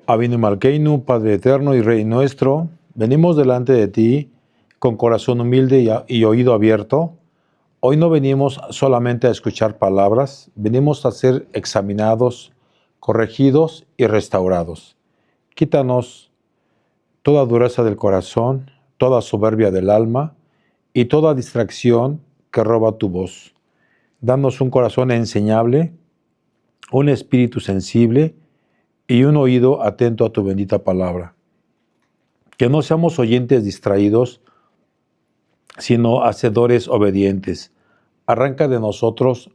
Avinu Malkeinu, Padre eterno y Rey nuestro, venimos delante de ti con corazón humilde y oído abierto. Hoy no venimos solamente a escuchar palabras, venimos a ser examinados, corregidos y restaurados. Quítanos toda dureza del corazón, toda soberbia del alma y toda distracción que roba tu voz. Danos un corazón enseñable, un espíritu sensible y un oído atento a tu bendita palabra. Que no seamos oyentes distraídos, sino hacedores obedientes. Arranca de nosotros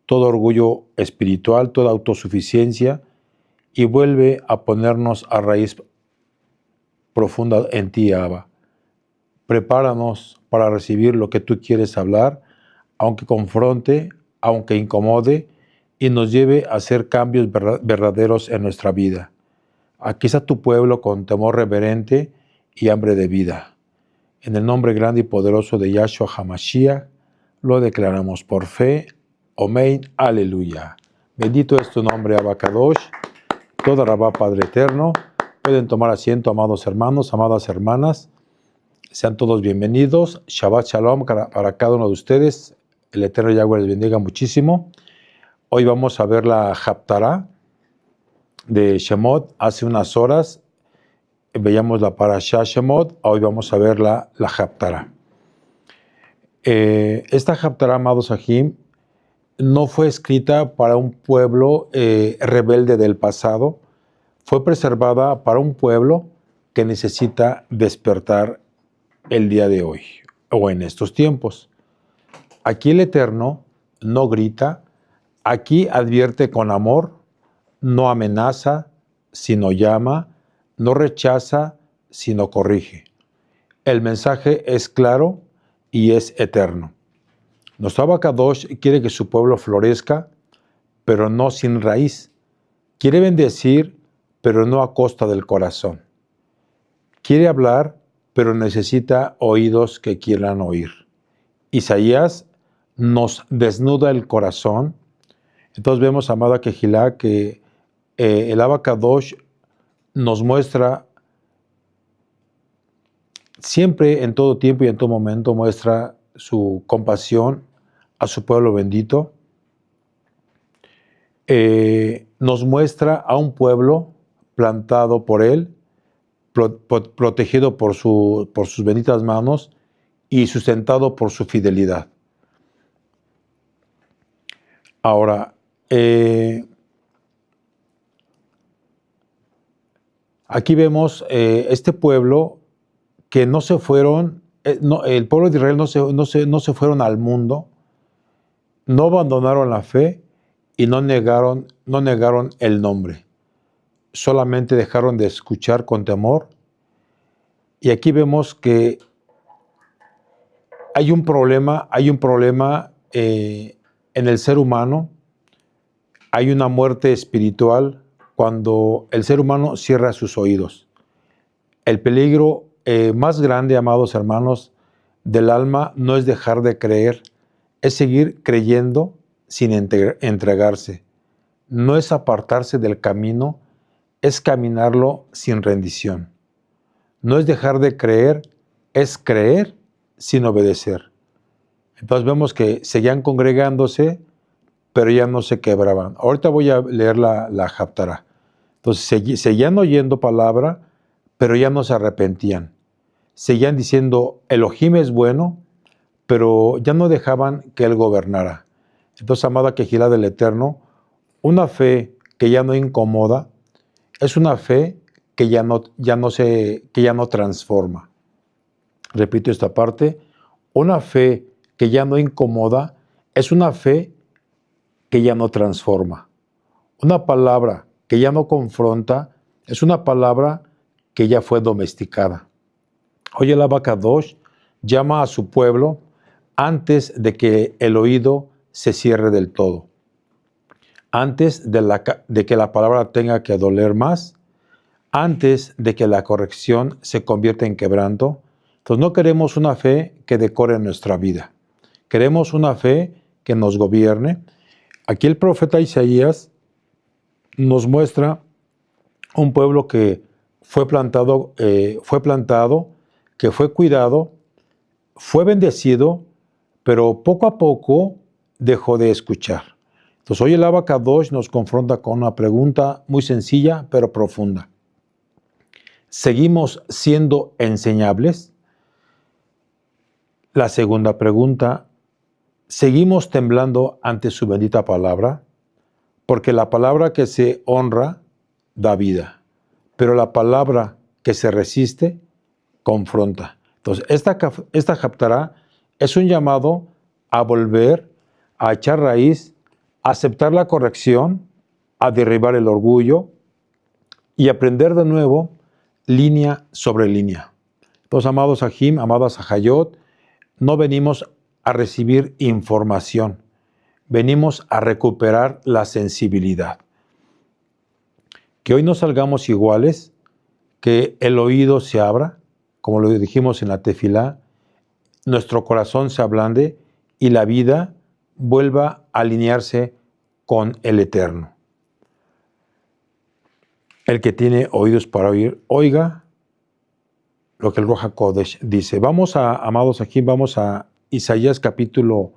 todo orgullo espiritual, toda autosuficiencia, y vuelve a ponernos a raíz profunda en ti, Abba. Prepáranos para recibir lo que tú quieres hablar, aunque confronte, aunque incomode, y nos lleve a hacer cambios verdaderos en nuestra vida. Aquí está tu pueblo con temor reverente y hambre de vida. En el nombre grande y poderoso de Yahshua HaMashiach, lo declaramos por fe. Amén. Aleluya. Bendito es tu nombre, Abba Kadosh. Toda Rabá, Padre eterno. Pueden tomar asiento, amados hermanos, amadas hermanas. Sean todos bienvenidos. Shabbat Shalom para cada uno de ustedes. El eterno Yahweh les bendiga muchísimo. Hoy vamos a ver la Haftará de Shemot. Hace unas horas veíamos la Parashá Shemot. Hoy vamos a ver la Haftará. Esta Haftará, amados Ajim, no fue escrita para un pueblo rebelde del pasado. Fue preservada para un pueblo que necesita despertar el día de hoy o en estos tiempos. Aquí el Eterno no grita, aquí advierte con amor, no amenaza, sino llama, no rechaza, sino corrige. El mensaje es claro y es eterno. Nuestro Abba Kadosh quiere que su pueblo florezca, pero no sin raíz. Quiere bendecir, pero no a costa del corazón. Quiere hablar, pero necesita oídos que quieran oír. Isaías nos desnuda el corazón. Entonces vemos, amada Kehilá, que el Abba Kadosh nos muestra siempre, en todo tiempo y en todo momento, muestra su compasión a su pueblo bendito. Nos muestra a un pueblo plantado por él, protegido por sus benditas manos y sustentado por su fidelidad. Ahora, aquí vemos este pueblo que no se fueron, el pueblo de Israel no se fueron al mundo, no abandonaron la fe y no negaron el nombre. Solamente dejaron de escuchar con temor. Y aquí vemos que hay un problema en el ser humano. Hay una muerte espiritual cuando el ser humano cierra sus oídos. El peligro más grande, amados hermanos, del alma no es dejar de creer, es seguir creyendo sin entregarse. No es apartarse del camino, es caminarlo sin rendición. No es dejar de creer, es creer sin obedecer. Entonces vemos que seguían congregándose, pero ya no se quebraban. Ahorita voy a leer la Haftará. Entonces seguían oyendo palabra, pero ya no se arrepentían. Seguían diciendo, Elohim es bueno, pero ya no dejaban que Él gobernara. Entonces, amada Kehilá del Eterno, una fe que ya no incomoda, es una fe que ya no transforma. Repito esta parte, una fe que ya no incomoda, es una fe que ya no transforma. Una palabra que ya no confronta, es una palabra que ya fue domesticada. Hoy el Abba Kadosh llama a su pueblo antes de que el oído se cierre del todo. Antes de que la palabra tenga que doler más, antes de que la corrección se convierta en quebranto. Entonces no queremos una fe que decore nuestra vida. Queremos una fe que nos gobierne. Aquí el profeta Isaías nos muestra un pueblo que fue plantado, que fue cuidado, fue bendecido, pero poco a poco dejó de escuchar. Entonces hoy el Abacadosh nos confronta con una pregunta muy sencilla pero profunda. ¿Seguimos siendo enseñables? La segunda pregunta, ¿seguimos temblando ante su bendita palabra? Porque la palabra que se honra da vida, pero la palabra que se resiste confronta. Entonces, esta Haftará es un llamado a volver, a echar raíz, a aceptar la corrección, a derribar el orgullo y aprender de nuevo línea sobre línea. Entonces, amados Ajim, amadas Ajayot, no venimos a recibir información, venimos a recuperar la sensibilidad. Que hoy no salgamos iguales, que el oído se abra, como lo dijimos en la tefilá, nuestro corazón se ablande y la vida vuelva a alinearse con el Eterno. El que tiene oídos para oír, oiga lo que el Ruach HaKodesh dice. Amados, aquí vamos a Isaías capítulo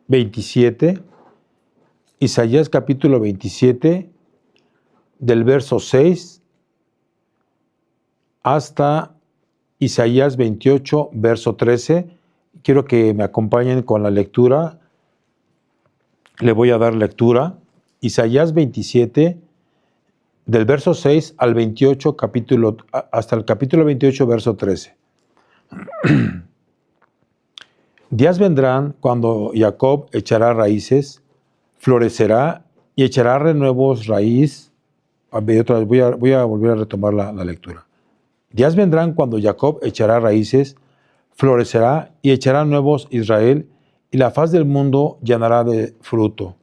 27. Isaías capítulo 27, del verso 6 hasta Isaías 28, verso 13. Quiero que me acompañen con la lectura. Le voy a dar lectura. Isaías 27, del verso 6 al 28, hasta el capítulo 28, verso 13. Días vendrán cuando Jacob echará raíces, florecerá y echará renuevos raíz. Voy a volver a retomar la lectura. Días vendrán cuando Jacob echará raíces, florecerá y echará nuevos Israel, y la faz del mundo llenará de fruto.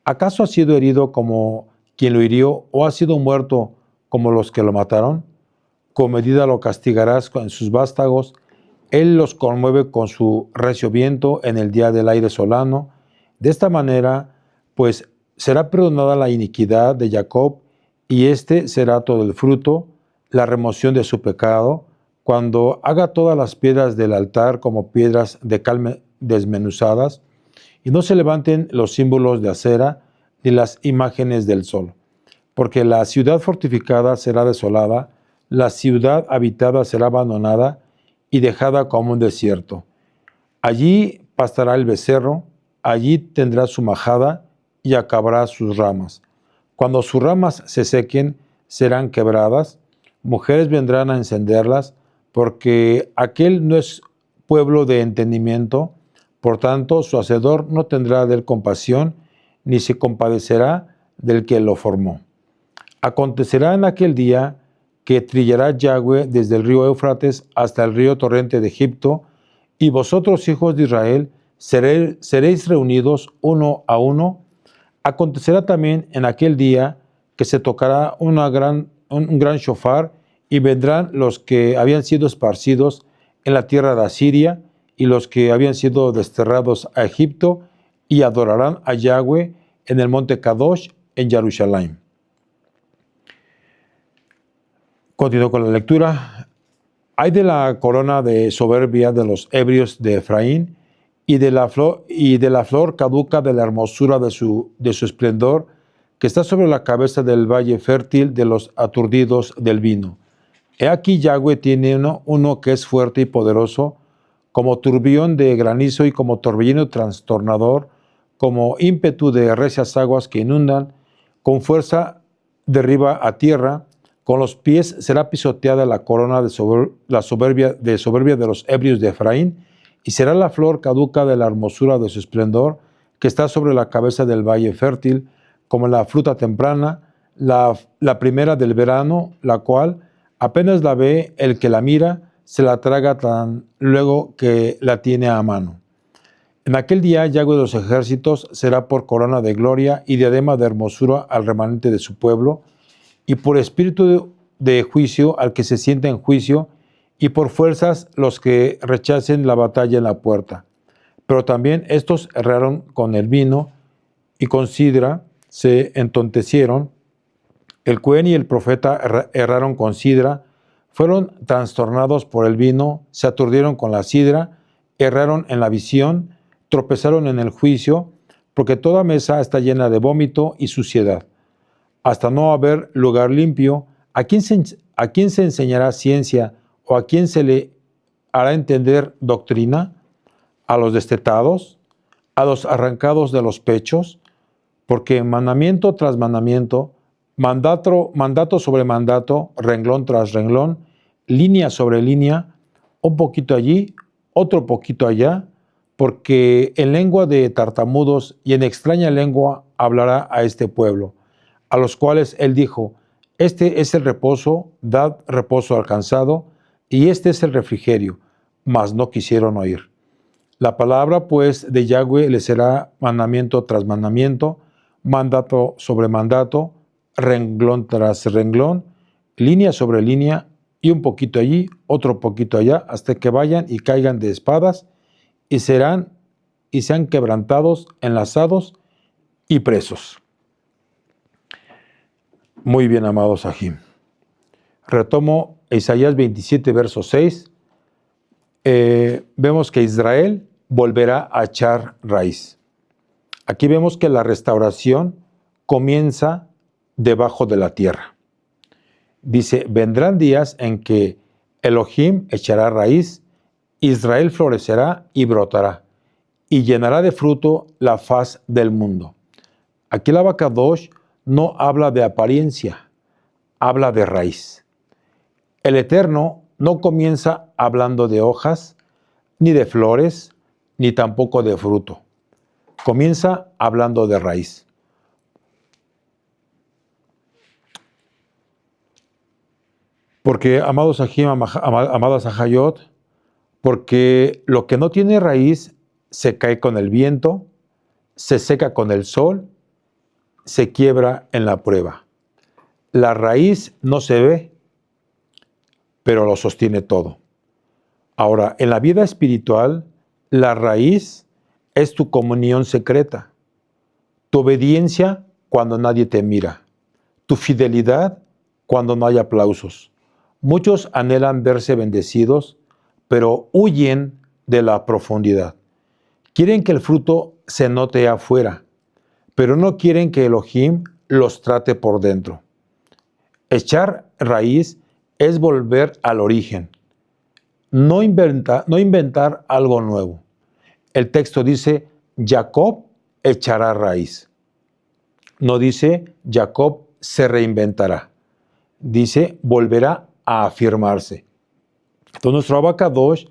¿Acaso ha sido herido como quien lo hirió, o ha sido muerto como los que lo mataron? Con medida lo castigarás en sus vástagos, él los conmueve con su recio viento en el día del aire solano. De esta manera, pues, será perdonada la iniquidad de Jacob, y este será todo el fruto, la remoción de su pecado, cuando haga todas las piedras del altar como piedras de cal desmenuzadas, y no se levanten los símbolos de acera ni las imágenes del sol. Porque la ciudad fortificada será desolada, la ciudad habitada será abandonada y dejada como un desierto. Allí pastará el becerro, allí tendrá su majada y acabará sus ramas. Cuando sus ramas se sequen, serán quebradas, mujeres vendrán a encenderlas, porque aquel no es pueblo de entendimiento, por tanto su hacedor no tendrá de él compasión, ni se compadecerá del que lo formó. Acontecerá en aquel día que trillará Yahweh desde el río Éufrates hasta el río torrente de Egipto, y vosotros, hijos de Israel, seréis reunidos uno a uno. Acontecerá también en aquel día que se tocará un gran shofar, y vendrán los que habían sido esparcidos en la tierra de Asiria y los que habían sido desterrados a Egipto, y adorarán a Yahweh en el monte Kadosh en Jerusalén. Continúo con la lectura. Hay de la corona de soberbia de los ebrios de Efraín, y de la flor caduca de la hermosura de su esplendor, que está sobre la cabeza del valle fértil de los aturdidos del vino. He aquí Yahweh tiene uno que es fuerte y poderoso, como turbión de granizo y como torbellino trastornador, como ímpetu de recias aguas que inundan, con fuerza derriba a tierra, con los pies será pisoteada la corona de soberbia de los ebrios de Efraín, y será la flor caduca de la hermosura de su esplendor, que está sobre la cabeza del valle fértil, como la fruta temprana, la primera del verano, la cual apenas la ve el que la mira, se la traga tan luego que la tiene a mano. En aquel día Yahweh de los ejércitos será por corona de gloria y diadema de hermosura al remanente de su pueblo, y por espíritu de juicio al que se sienta en juicio, y por fuerzas los que rechacen la batalla en la puerta. Pero también estos erraron con el vino, y con sidra se entontecieron, El Cohen y el profeta erraron con sidra, fueron trastornados por el vino, se aturdieron con la sidra, erraron en la visión, tropezaron en el juicio, porque toda mesa está llena de vómito y suciedad. Hasta no haber lugar limpio, ¿a quién se enseñará ciencia o a quién se le hará entender doctrina? ¿A los destetados? ¿A los arrancados de los pechos? Porque mandamiento tras mandamiento, mandato sobre mandato, renglón tras renglón, línea sobre línea, un poquito allí, otro poquito allá, porque en lengua de tartamudos y en extraña lengua hablará a este pueblo, a los cuales él dijo: este es el reposo, dad reposo al cansado, y este es el refrigerio, mas no quisieron oír. La palabra pues de Yahweh les será mandamiento tras mandamiento, mandato sobre mandato, renglón tras renglón, línea sobre línea, y un poquito allí, otro poquito allá, hasta que vayan y caigan de espadas, y sean quebrantados, enlazados y presos. Muy bien, amados Sahim. Retomo Isaías 27, verso 6. Vemos que Israel volverá a echar raíz. Aquí vemos que la restauración comienza debajo de la tierra. Dice: vendrán días en que Elohim echará raíz, Israel florecerá y brotará, y llenará de fruto la faz del mundo. Aquí el Abacadosh no habla de apariencia, habla de raíz. El Eterno no comienza hablando de hojas, ni de flores, ni tampoco de fruto. Comienza hablando de raíz. Porque, amados Sahim, amadas Ahayot, porque lo que no tiene raíz se cae con el viento, se seca con el sol, se quiebra en la prueba. La raíz no se ve, pero lo sostiene todo. Ahora, en la vida espiritual, la raíz es tu comunión secreta, tu obediencia cuando nadie te mira, tu fidelidad cuando no hay aplausos. Muchos anhelan verse bendecidos, pero huyen de la profundidad. Quieren que el fruto se note afuera, pero no quieren que Elohim los trate por dentro. Echar raíz es volver al origen, no inventar algo nuevo. El texto dice: Jacob echará raíz. No dice Jacob se reinventará. Dice volverá a afirmarse. Entonces nuestro Abacadosh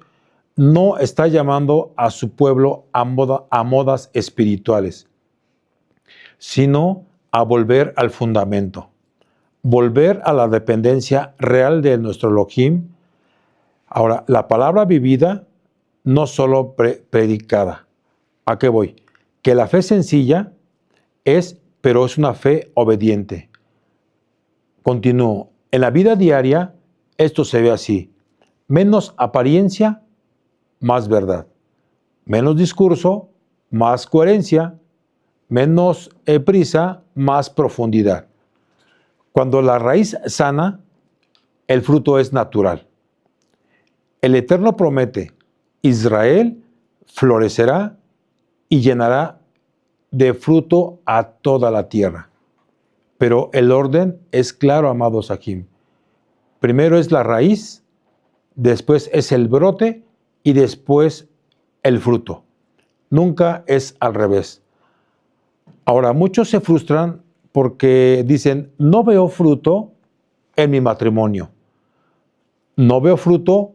no está llamando a su pueblo a modas espirituales, sino a volver al fundamento, volver a la dependencia real de nuestro Elohim. Ahora, la palabra vivida, no solo predicada. ¿A qué voy? Que la fe sencilla pero es una fe obediente. Continúo. En la vida diaria, esto se ve así: menos apariencia, más verdad; menos discurso, más coherencia; menos prisa, más profundidad. Cuando la raíz sana, el fruto es natural. El Eterno promete: Israel florecerá y llenará de fruto a toda la tierra. Pero el orden es claro, amados Sahim. Primero es la raíz, después es el brote y después el fruto. Nunca es al revés. Ahora, muchos se frustran porque dicen: no veo fruto en mi matrimonio, no veo fruto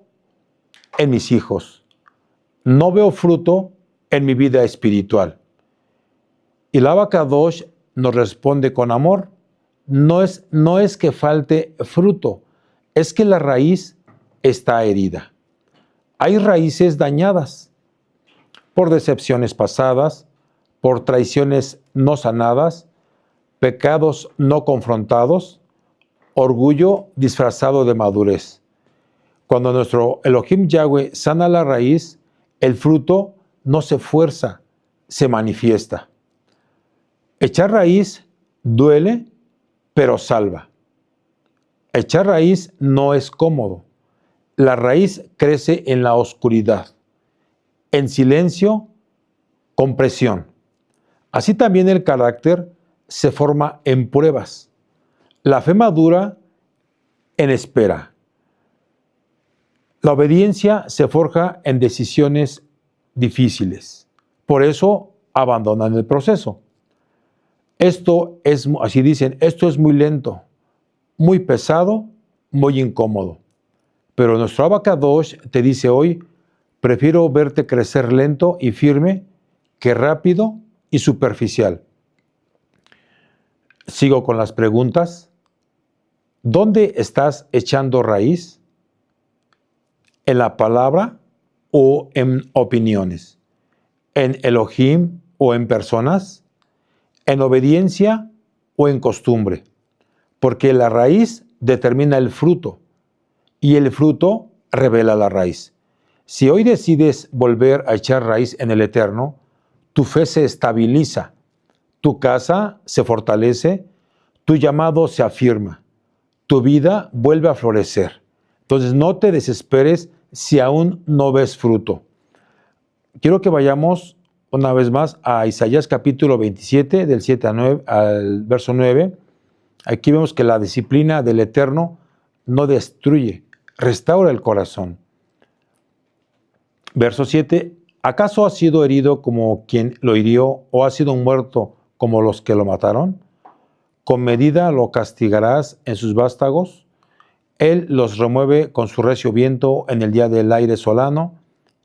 en mis hijos, no veo fruto en mi vida espiritual. Y el Abacadosh nos responde con amor: no es que falte fruto, es que la raíz está herida. Hay raíces dañadas por decepciones pasadas, por traiciones no sanadas, pecados no confrontados, orgullo disfrazado de madurez. Cuando nuestro Elohim Yahweh sana la raíz, el fruto no se fuerza, se manifiesta. Echar raíz duele, pero salva. Echar raíz no es cómodo. La raíz crece en la oscuridad, en silencio, con presión. Así también el carácter se forma en pruebas. La fe madura en espera. La obediencia se forja en decisiones difíciles. Por eso abandonan el proceso. Esto es, así dicen, esto es muy lento, muy pesado, muy incómodo. Pero nuestro Abacadosh te dice hoy, prefiero verte crecer lento y firme que rápido y superficial. Sigo con las preguntas. ¿Dónde estás echando raíz? ¿En la palabra o en opiniones? ¿En Elohim o en personas? ¿En obediencia o en costumbre? Porque la raíz determina el fruto y el fruto revela la raíz. Si hoy decides volver a echar raíz en el Eterno, tu fe se estabiliza, tu casa se fortalece, tu llamado se afirma, tu vida vuelve a florecer. Entonces no te desesperes si aún no ves fruto. Quiero que vayamos una vez más a Isaías capítulo 27, del 7 al verso 9. Aquí vemos que la disciplina del Eterno no destruye, restaura el corazón. Verso 7, ¿acaso ha sido herido como quien lo hirió o ha sido muerto como los que lo mataron? Con medida lo castigarás en sus vástagos. Él los remueve con su recio viento en el día del aire solano.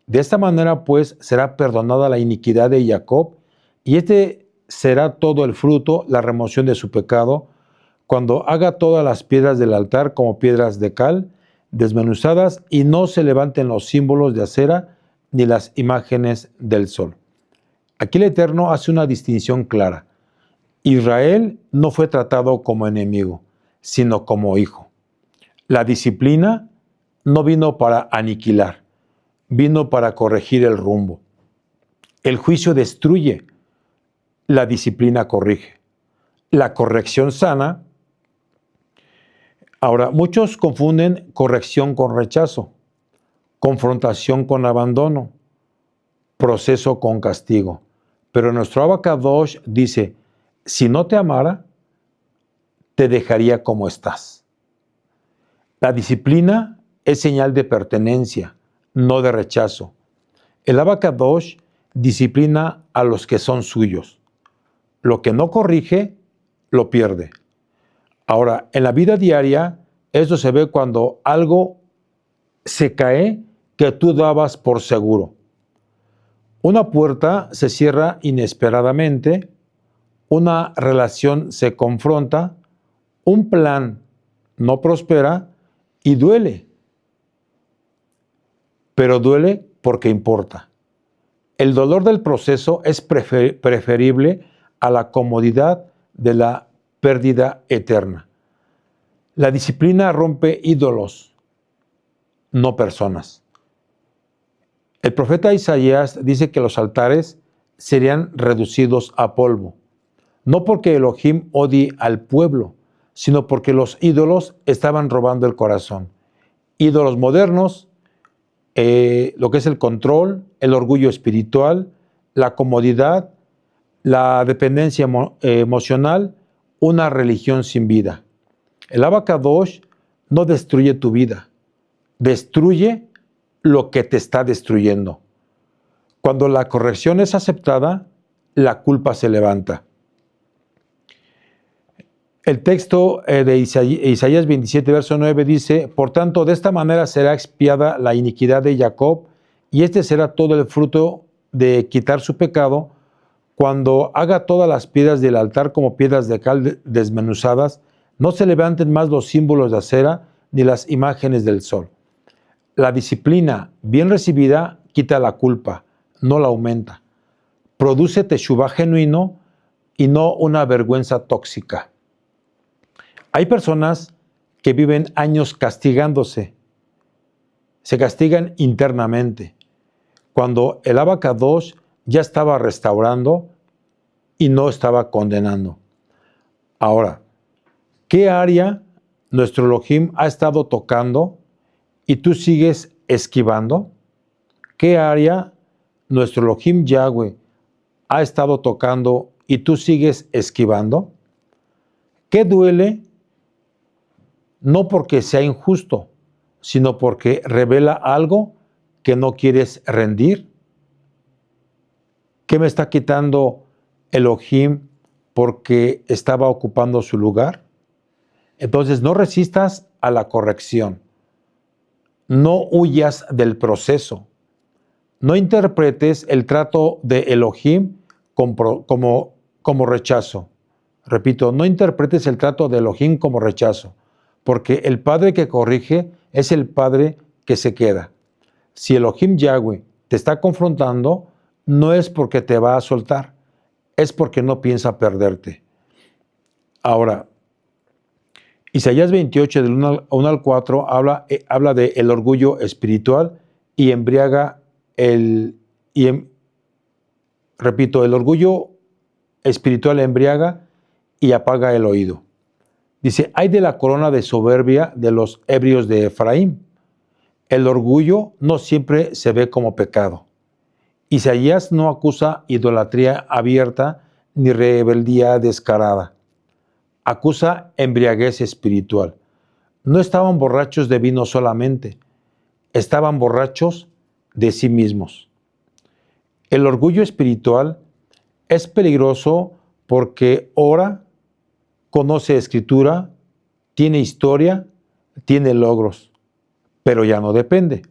De esta manera, pues, será perdonada la iniquidad de Jacob, y este será todo el fruto, la remoción de su pecado, cuando haga todas las piedras del altar como piedras de cal, desmenuzadas, y no se levanten los símbolos de acera ni las imágenes del sol. Aquí el Eterno hace una distinción clara. Israel no fue tratado como enemigo, sino como hijo. La disciplina no vino para aniquilar, vino para corregir el rumbo. El juicio destruye, la disciplina corrige. La corrección sana. Ahora, muchos confunden corrección con rechazo, confrontación con abandono, proceso con castigo. Pero nuestro Abacadosh dice, si no te amara, te dejaría como estás. La disciplina es señal de pertenencia, no de rechazo. El Abacadosh disciplina a los que son suyos. Lo que no corrige, lo pierde. Ahora, en la vida diaria, esto se ve cuando algo se cae que tú dabas por seguro. Una puerta se cierra inesperadamente, una relación se confronta, un plan no prospera y duele. Pero duele porque importa. El dolor del proceso es preferible a la comodidad de la pérdida eterna. La disciplina rompe ídolos, no personas. El profeta Isaías dice que los altares serían reducidos a polvo, no porque Elohim odie al pueblo, sino porque los ídolos estaban robando el corazón. Ídolos modernos, lo que es el control, el orgullo espiritual, la comodidad, la dependencia emocional, una religión sin vida. El Abacadosh no destruye tu vida, destruye lo que te está destruyendo. Cuando la corrección es aceptada, la culpa se levanta. El texto de Isaías 27, verso 9 dice, por tanto, de esta manera será expiada la iniquidad de Jacob, y este será todo el fruto de quitar su pecado, cuando haga todas las piedras del altar como piedras de cal desmenuzadas, no se levanten más los símbolos de acera ni las imágenes del sol. La disciplina bien recibida quita la culpa, no la aumenta. Produce teshuvá genuino y no una vergüenza tóxica. Hay personas que viven años castigándose, se castigan internamente, cuando el Abacadosh ya estaba restaurando y no estaba condenando. Ahora, ¿qué área nuestro Elohim ha estado tocando y tú sigues esquivando? ¿Qué área nuestro Elohim Yahweh ha estado tocando y tú sigues esquivando? ¿Qué duele? No porque sea injusto, sino porque revela algo que no quieres rendir. ¿Qué me está quitando Elohim porque estaba ocupando su lugar? Entonces no resistas a la corrección. No huyas del proceso. No interpretes el trato de Elohim como rechazo. Repito, no interpretes el trato de Elohim como rechazo, porque el Padre que corrige es el Padre que se queda. Si Elohim Yahweh te está confrontando, no es porque te va a soltar, es porque no piensa perderte. Ahora, Isaías 28, del 1 al 4, habla de el orgullo espiritual y embriaga repito, el orgullo espiritual embriaga y apaga el oído. Dice, ay de la corona de soberbia de los ebrios de Efraín. El orgullo no siempre se ve como pecado. Isaías no acusa idolatría abierta ni rebeldía descarada. Acusa embriaguez espiritual. No estaban borrachos de vino solamente, estaban borrachos de sí mismos. El orgullo espiritual es peligroso porque ora, conoce escritura, tiene historia, tiene logros, pero ya no depende.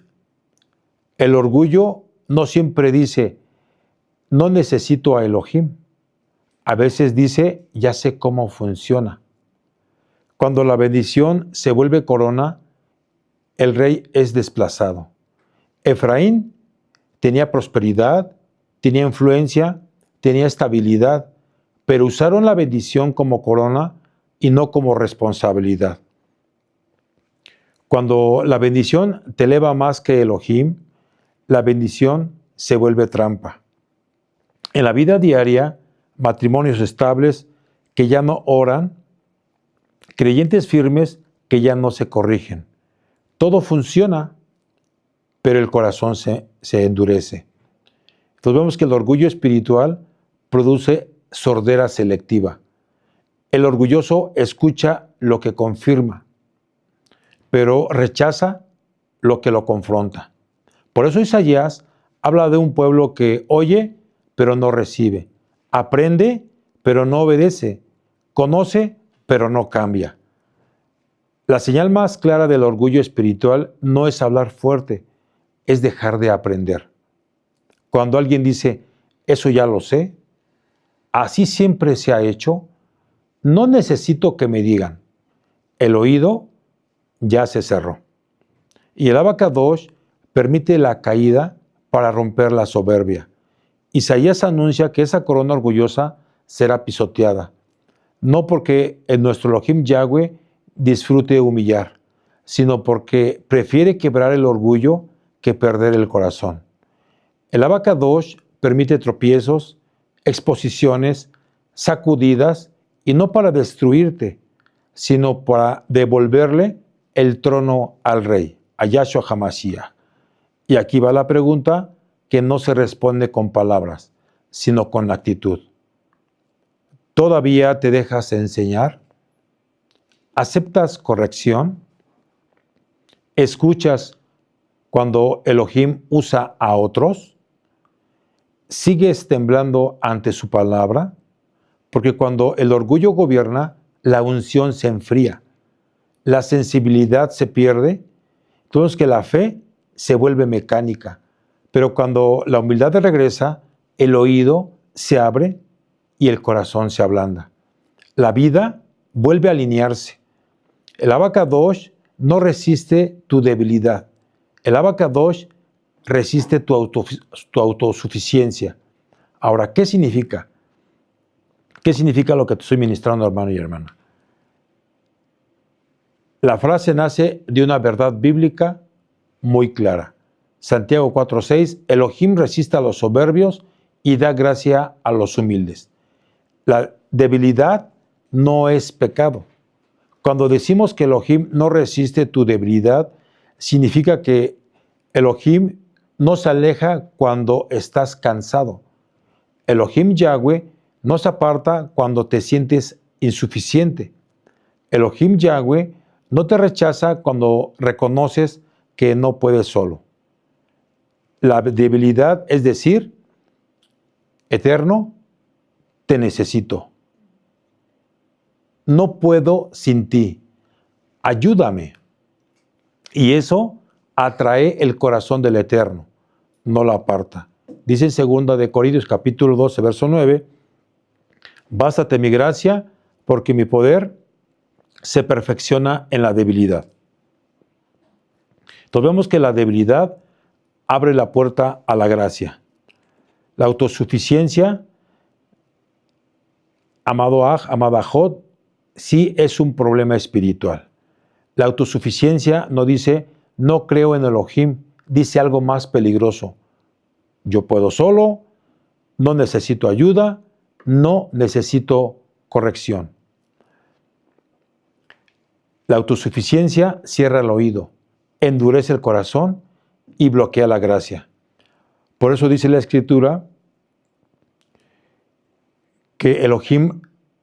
El orgullo no siempre dice, no necesito a Elohim. A veces dice, ya sé cómo funciona. Cuando la bendición se vuelve corona, el rey es desplazado. Efraín tenía prosperidad, tenía influencia, tenía estabilidad, pero usaron la bendición como corona y no como responsabilidad. Cuando la bendición te eleva más que Elohim, la bendición se vuelve trampa. En la vida diaria, matrimonios estables que ya no oran, creyentes firmes que ya no se corrigen. Todo funciona, pero el corazón se endurece. Entonces vemos que el orgullo espiritual produce sordera selectiva. El orgulloso escucha lo que confirma, pero rechaza lo que lo confronta. Por eso Isaías habla de un pueblo que oye, pero no recibe. Aprende, pero no obedece. Conoce, pero no cambia. La señal más clara del orgullo espiritual no es hablar fuerte, es dejar de aprender. Cuando alguien dice, eso ya lo sé, así siempre se ha hecho, no necesito que me digan. El oído ya se cerró. Y el Abacadosh permite la caída para romper la soberbia. Isaías anuncia que esa corona orgullosa será pisoteada, no porque en nuestro Elohim Yahweh disfrute humillar, sino porque prefiere quebrar el orgullo que perder el corazón. El Abacadosh permite tropiezos, exposiciones, sacudidas, y no para destruirte, sino para devolverle el trono al rey, a Yahshua HaMashiach. Y aquí va la pregunta que no se responde con palabras, sino con actitud. ¿Todavía te dejas enseñar? ¿Aceptas corrección? ¿Escuchas cuando Elohim usa a otros? ¿Sigues temblando ante su palabra? Porque cuando el orgullo gobierna, la unción se enfría, la sensibilidad se pierde, entonces que la fe se vuelve mecánica. Pero cuando la humildad regresa, el oído se abre y el corazón se ablanda. La vida vuelve a alinearse. El Abacadosh no resiste tu debilidad. El Abacadosh resiste tu autosuficiencia. Ahora, ¿qué significa? ¿Qué significa lo que te estoy ministrando, hermano y hermana? La frase nace de una verdad bíblica muy clara. Santiago 4:6, Elohim resiste a los soberbios y da gracia a los humildes. La debilidad no es pecado. Cuando decimos que Elohim no resiste tu debilidad, significa que Elohim no se aleja cuando estás cansado. Elohim Yahweh no se aparta cuando te sientes insuficiente. Elohim Yahweh no te rechaza cuando reconoces que no puedes solo. La debilidad es decir, Eterno, te necesito. No puedo sin ti. Ayúdame. Y eso atrae el corazón del Eterno, no lo aparta. Dice en 2 de Corintios capítulo 12, verso 9, bástate mi gracia, porque mi poder se perfecciona en la debilidad. Entonces vemos que la debilidad abre la puerta a la gracia. La autosuficiencia, amado Aj, amada Jod, sí es un problema espiritual. La autosuficiencia no dice, no creo en Elohim, dice algo más peligroso. Yo puedo solo, no necesito ayuda, no necesito corrección. La autosuficiencia cierra el oído, endurece el corazón y bloquea la gracia. Por eso dice la Escritura que Elohim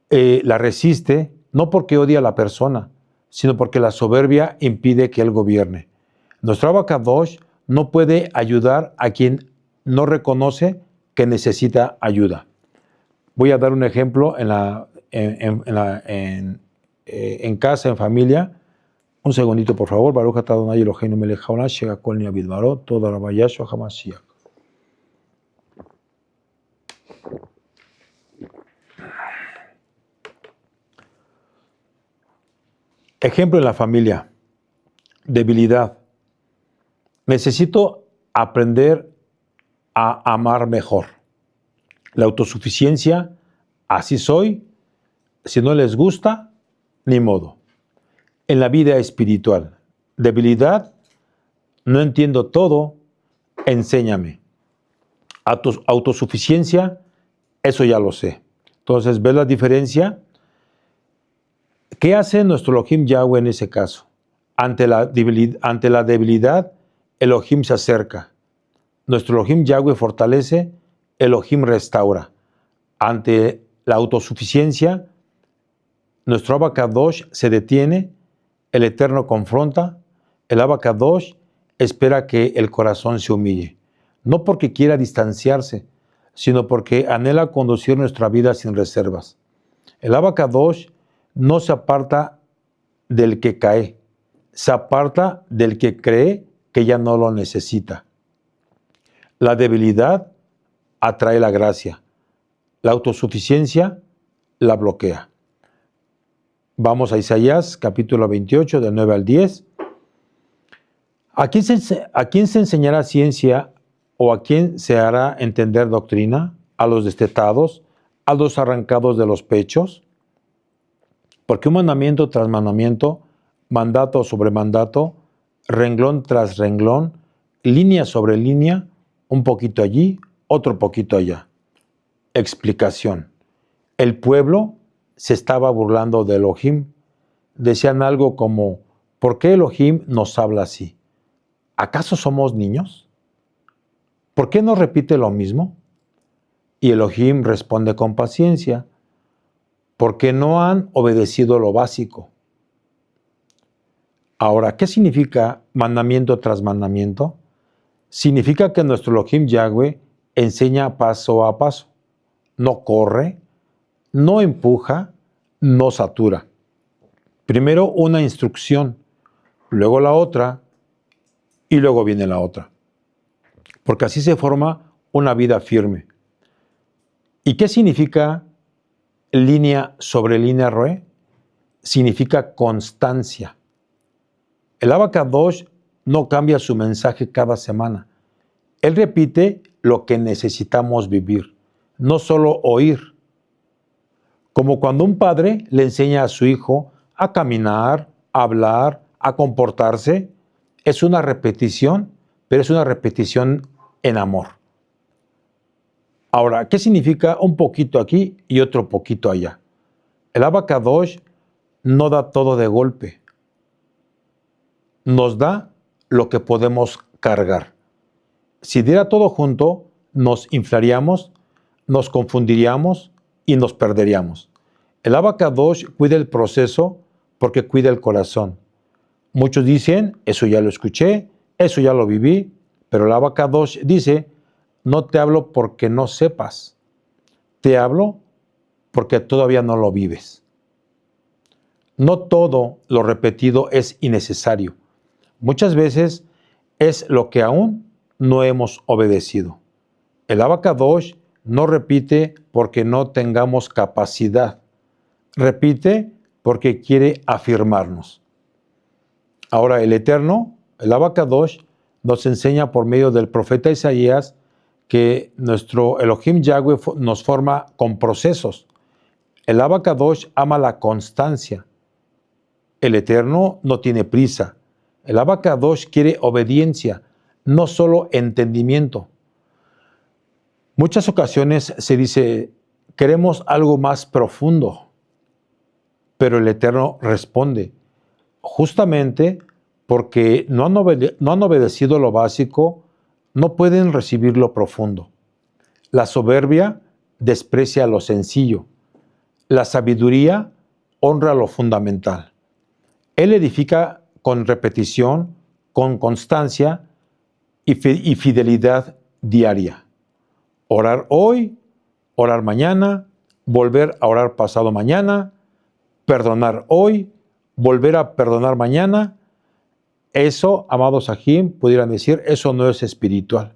la resiste, no porque odia a la persona, sino porque la soberbia impide que él gobierne. Nuestro Abacadosh no puede ayudar a quien no reconoce que necesita ayuda. Voy a dar un ejemplo en casa, en familia. Un segundito, por favor. Baruch atah Adonai Eloheinu melech haolam shehakol nהיה bidbaro toda rabba Yahshua HaMashiach. Ejemplo en la familia. Debilidad. Necesito aprender a amar mejor. La autosuficiencia, así soy. Si no les gusta, ni modo. En la vida espiritual. Debilidad, no entiendo todo, enséñame. Autosuficiencia, eso ya lo sé. Entonces, ¿ves la diferencia? ¿Qué hace nuestro Elohim Yahweh en ese caso? Ante la debilidad, Elohim se acerca. Nuestro Elohim Yahweh fortalece, Elohim restaura. Ante la autosuficiencia, nuestro Abacadosh se detiene, el Eterno confronta, el Abacadosh espera que el corazón se humille. No porque quiera distanciarse, sino porque anhela conducir nuestra vida sin reservas. El Abacadosh no se aparta del que cae, se aparta del que cree que ya no lo necesita. La debilidad atrae la gracia, la autosuficiencia la bloquea. Vamos a Isaías, capítulo 28, del 9 al 10. ¿A quién se enseñará ciencia o a quién se hará entender doctrina? ¿A los destetados? ¿A los arrancados de los pechos? Porque un mandamiento tras mandamiento, mandato sobre mandato, renglón tras renglón, línea sobre línea, un poquito allí, otro poquito allá. Explicación. El pueblo se estaba burlando de Elohim. Decían algo como, ¿por qué Elohim nos habla así? ¿Acaso somos niños? ¿Por qué no repite lo mismo? Y Elohim responde con paciencia, porque no han obedecido lo básico. Ahora, ¿qué significa mandamiento tras mandamiento? Significa que nuestro Elohim Yahweh enseña paso a paso. No corre, no empuja, no satura. Primero una instrucción, luego la otra y luego viene la otra. Porque así se forma una vida firme. ¿Y qué significa línea sobre línea Roe? Significa constancia. El Abacadosh no cambia su mensaje cada semana. Él repite lo que necesitamos vivir, no solo oír. Como cuando un padre le enseña a su hijo a caminar, a hablar, a comportarse, es una repetición, pero es una repetición en amor. Ahora, ¿qué significa un poquito aquí y otro poquito allá? El Abacadosh no da todo de golpe. Nos da lo que podemos cargar. Si diera todo junto, nos inflaríamos, nos confundiríamos y nos perderíamos. El Abacadosh cuida el proceso porque cuida el corazón. Muchos dicen, eso ya lo escuché, eso ya lo viví, pero el Abacadosh dice, no te hablo porque no sepas, te hablo porque todavía no lo vives. No todo lo repetido es innecesario. Muchas veces es lo que aún no hemos obedecido. El Abacadosh no repite porque no tengamos capacidad. Repite porque quiere afirmarnos. Ahora el Eterno, el Abacadosh, nos enseña por medio del profeta Isaías que nuestro Elohim Yahweh nos forma con procesos. El Abacadosh ama la constancia. El Eterno no tiene prisa. El Abacadosh quiere obediencia, no solo entendimiento. Muchas ocasiones se dice, queremos algo más profundo, pero el Eterno responde, justamente porque no han obedecido lo básico, no pueden recibir lo profundo. La soberbia desprecia lo sencillo. La sabiduría honra lo fundamental. Él edifica con repetición, con constancia y fidelidad diaria. Orar hoy, orar mañana, volver a orar pasado mañana, perdonar hoy, volver a perdonar mañana. Eso, amados Sahim, pudieran decir, eso no es espiritual.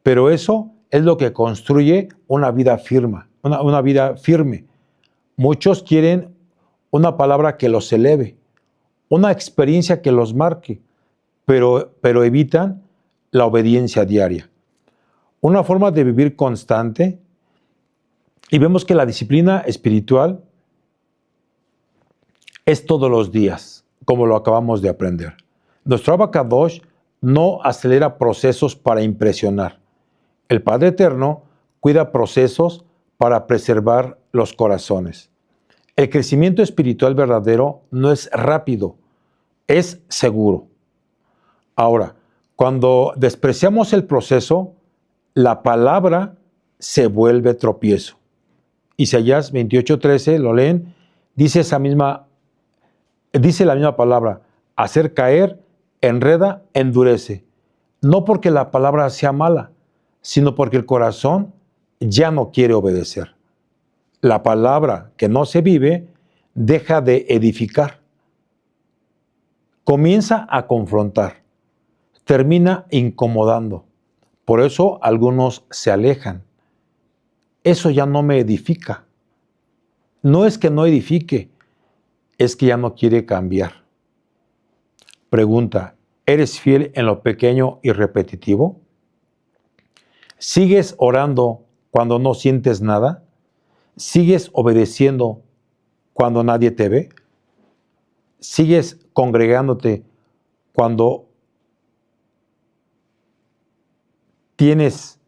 Pero eso es lo que construye una vida firme, una vida firme. Muchos quieren una palabra que los eleve, una experiencia que los marque, pero evitan la obediencia diaria. Una forma de vivir constante, y vemos que la disciplina espiritual es todos los días, como lo acabamos de aprender. Nuestro Abacadosh no acelera procesos para impresionar. El Padre Eterno cuida procesos para preservar los corazones. El crecimiento espiritual verdadero no es rápido, es seguro. Ahora, cuando despreciamos el proceso, la palabra se vuelve tropiezo. Isaías 28:13, lo leen, dice la misma palabra, hacer caer, enreda, endurece. No porque la palabra sea mala, sino porque el corazón ya no quiere obedecer. La palabra que no se vive deja de edificar. Comienza a confrontar, termina incomodando. Por eso algunos se alejan. Eso ya no me edifica. No es que no edifique, es que ya no quiere cambiar. Pregunta, ¿eres fiel en lo pequeño y repetitivo? ¿Sigues orando cuando no sientes nada? ¿Sigues obedeciendo cuando nadie te ve? ¿Sigues congregándote cuando tienes,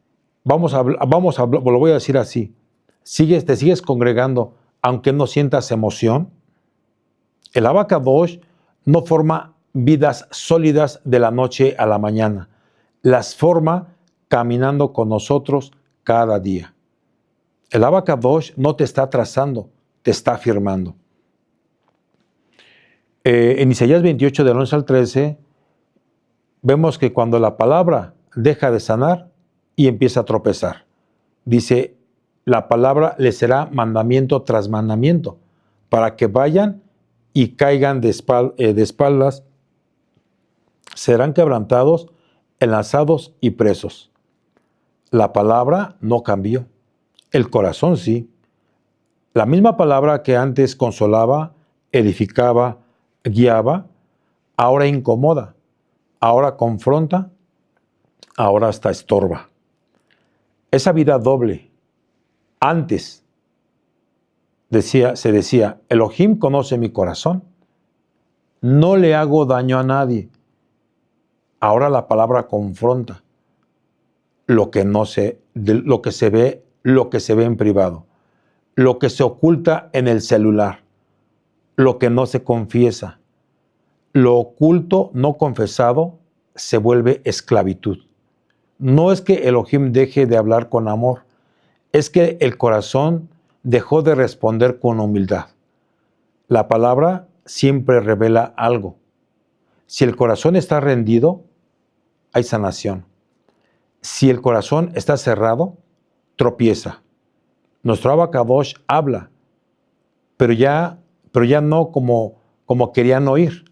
lo voy a decir así, te sigues congregando aunque no sientas emoción? El Abacadosh no forma vidas sólidas de la noche a la mañana, las forma caminando con nosotros cada día. El Abacadosh no te está trazando, te está afirmando. En Isaías 28, del 11 al 13, vemos que cuando la palabra deja de sanar y empieza a tropezar, dice, la palabra les será mandamiento tras mandamiento, para que vayan y caigan de espaldas, serán quebrantados, enlazados y presos. La palabra no cambió, el corazón sí. La misma palabra que antes consolaba, edificaba, guiaba, ahora incomoda, ahora confronta, ahora hasta estorba. Esa vida doble, antes se decía, Elohim conoce mi corazón, no le hago daño a nadie. Ahora la palabra confronta lo que se ve en privado, lo que se oculta en el celular, lo que no se confiesa. Lo oculto, no confesado, se vuelve esclavitud. No es que Elohim deje de hablar con amor, es que el corazón dejó de responder con humildad. La palabra siempre revela algo. Si el corazón está rendido, hay sanación. Si el corazón está cerrado, tropieza. Nuestro Abacadosh habla, pero ya no como querían oír.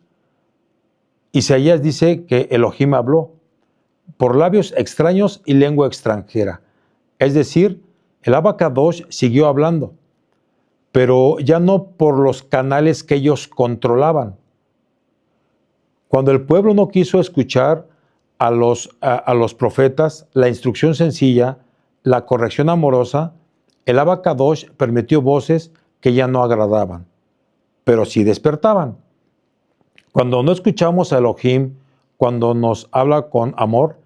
Isaías dice que Elohim habló por labios extraños y lengua extranjera. Es decir, el Abacadosh siguió hablando, pero ya no por los canales que ellos controlaban. Cuando el pueblo no quiso escuchar a los profetas, la instrucción sencilla, la corrección amorosa, el Abacadosh permitió voces que ya no agradaban, pero sí despertaban. Cuando no escuchamos a Elohim, cuando nos habla con amor,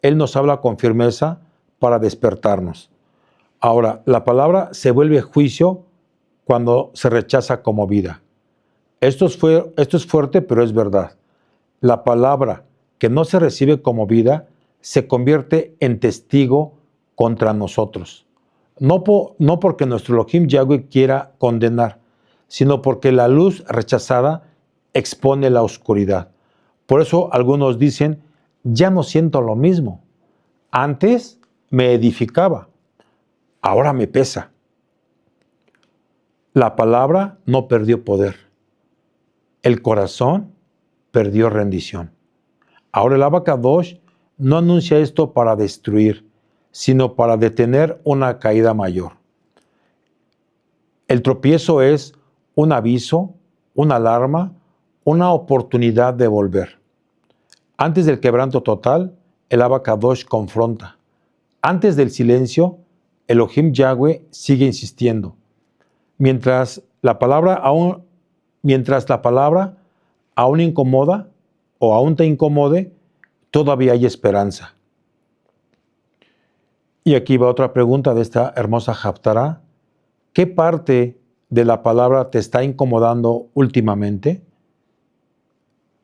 Él nos habla con firmeza para despertarnos. Ahora, la palabra se vuelve juicio cuando se rechaza como vida. Esto es fuerte, pero es verdad. La palabra que no se recibe como vida se convierte en testigo contra nosotros. No porque nuestro Elohim Yahweh quiera condenar, sino porque la luz rechazada expone la oscuridad. Por eso algunos dicen, ya no siento lo mismo. Antes me edificaba, ahora me pesa. La palabra no perdió poder. El corazón perdió rendición. Ahora el Abacadosh no anuncia esto para destruir, sino para detener una caída mayor. El tropiezo es un aviso, una alarma, una oportunidad de volver. Antes del quebranto total, el Abacadosh confronta. Antes del silencio, Elohim Yahweh sigue insistiendo. Mientras la palabra aún incomoda o aún te incomode, todavía hay esperanza. Y aquí va otra pregunta de esta hermosa Haftará. ¿Qué parte de la palabra te está incomodando últimamente?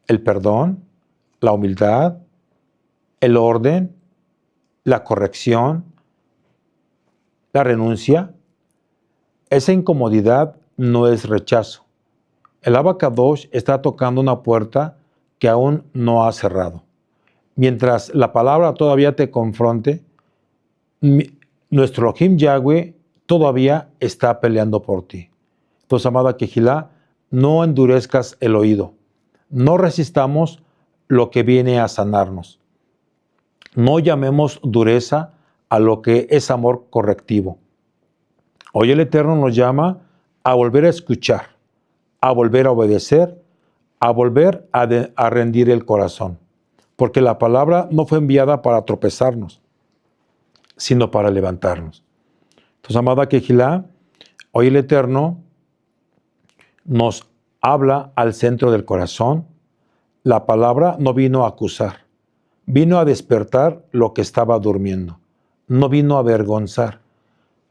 ¿El perdón? ¿La humildad? ¿El orden? ¿La corrección? ¿La renuncia? Esa incomodidad no es rechazo. El Abacadosh está tocando una puerta que aún no ha cerrado. Mientras la palabra todavía te confronte, nuestro Elohim Yahweh todavía está peleando por ti. Entonces, amada Kehilá, no endurezcas el oído. No resistamos lo que viene a sanarnos. No llamemos dureza a lo que es amor correctivo. Hoy el Eterno nos llama a volver a escuchar, a volver a obedecer, a volver a rendir el corazón. Porque la palabra no fue enviada para tropezarnos, sino para levantarnos. Entonces, amada Kehilá, hoy el Eterno nos habla al centro del corazón. La palabra no vino a acusar, vino a despertar lo que estaba durmiendo. No vino a avergonzar,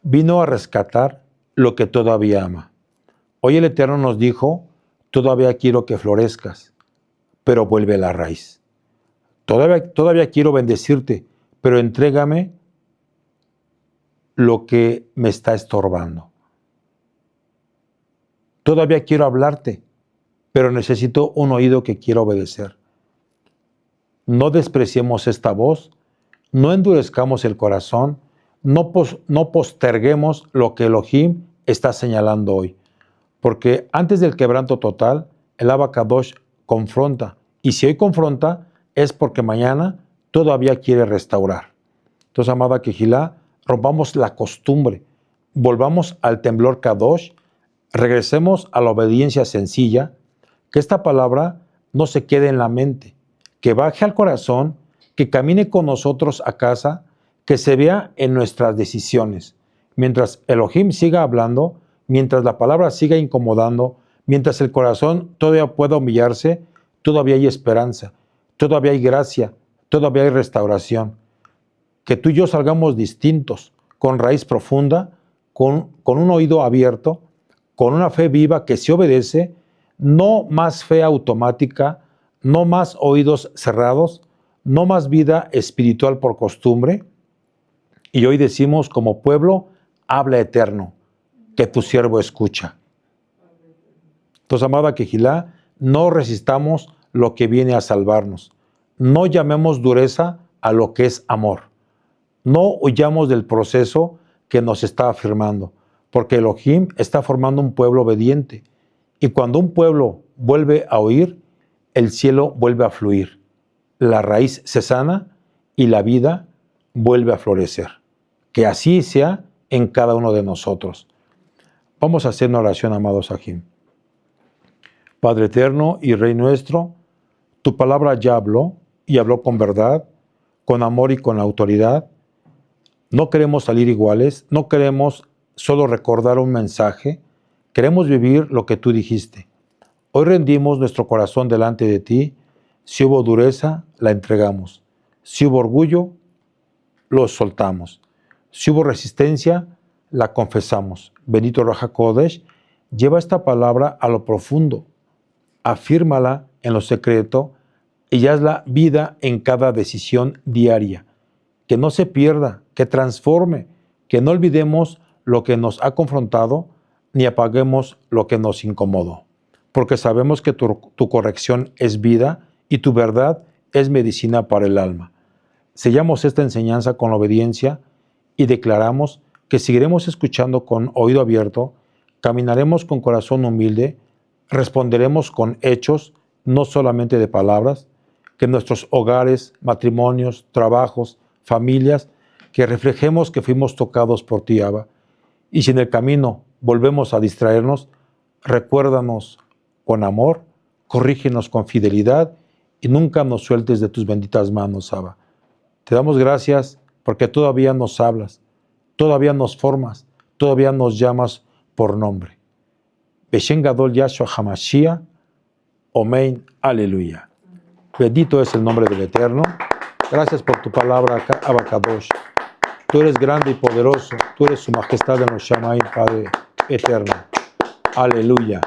vino a rescatar lo que todavía ama. Hoy el Eterno nos dijo, todavía quiero que florezcas, pero vuelve a la raíz. Todavía quiero bendecirte, pero entrégame lo que me está estorbando. Todavía quiero hablarte, pero necesito un oído que quiera obedecer. No despreciemos esta voz, no endurezcamos el corazón, no posterguemos lo que Elohim está señalando hoy. Porque antes del quebranto total, el Abacadosh confronta. Y si hoy confronta, es porque mañana todavía quiere restaurar. Entonces, amada Kehilá, rompamos la costumbre, volvamos al temblor Kadosh, regresemos a la obediencia sencilla, que esta palabra no se quede en la mente, que baje al corazón, que camine con nosotros a casa, que se vea en nuestras decisiones. Mientras Elohim siga hablando, mientras la palabra siga incomodando, mientras el corazón todavía pueda humillarse, todavía hay esperanza, todavía hay gracia, todavía hay restauración. Que tú y yo salgamos distintos, con raíz profunda, con un oído abierto, con una fe viva que se obedece, No más fe automática, no más oídos cerrados, no más vida espiritual por costumbre. Y hoy decimos como pueblo, habla Eterno, que tu siervo escucha. Entonces, amada Quejilá, no resistamos lo que viene a salvarnos. No llamemos dureza a lo que es amor. No huyamos del proceso que nos está afirmando, porque Elohim está formando un pueblo obediente. Y cuando un pueblo vuelve a oír, el cielo vuelve a fluir. La raíz se sana y la vida vuelve a florecer. Que así sea en cada uno de nosotros. Vamos a hacer una oración, amados Sahim. Padre eterno y Rey nuestro, tu palabra ya habló y habló con verdad, con amor y con autoridad. No queremos salir iguales, no queremos solo recordar un mensaje, queremos vivir lo que tú dijiste. Hoy rendimos nuestro corazón delante de ti. Si hubo dureza, la entregamos. Si hubo orgullo, lo soltamos. Si hubo resistencia, la confesamos. Bendito Raja Kodesh, lleva esta palabra a lo profundo. Afírmala en lo secreto y hazla vida en cada decisión diaria. Que no se pierda, que transforme, que no olvidemos lo que nos ha confrontado, ni apaguemos lo que nos incomodó. Porque sabemos que tu corrección es vida y tu verdad es medicina para el alma. Sellamos esta enseñanza con la obediencia y declaramos que seguiremos escuchando con oído abierto, caminaremos con corazón humilde, responderemos con hechos, no solamente de palabras, que nuestros hogares, matrimonios, trabajos, familias, que reflejemos que fuimos tocados por ti, Abba. Y si en el camino volvemos a distraernos, recuérdanos con amor, corrígenos con fidelidad y nunca nos sueltes de tus benditas manos, Abba. Te damos gracias porque todavía nos hablas, todavía nos formas, todavía nos llamas por nombre. Beshen Gadol Yahshua HaMashiach, Omein, aleluya. Bendito es el nombre del Eterno. Gracias por tu palabra, Abba Kadosh. Tú eres grande y poderoso. Tú eres su majestad en los Shamayim, Padre eterno. Aleluya.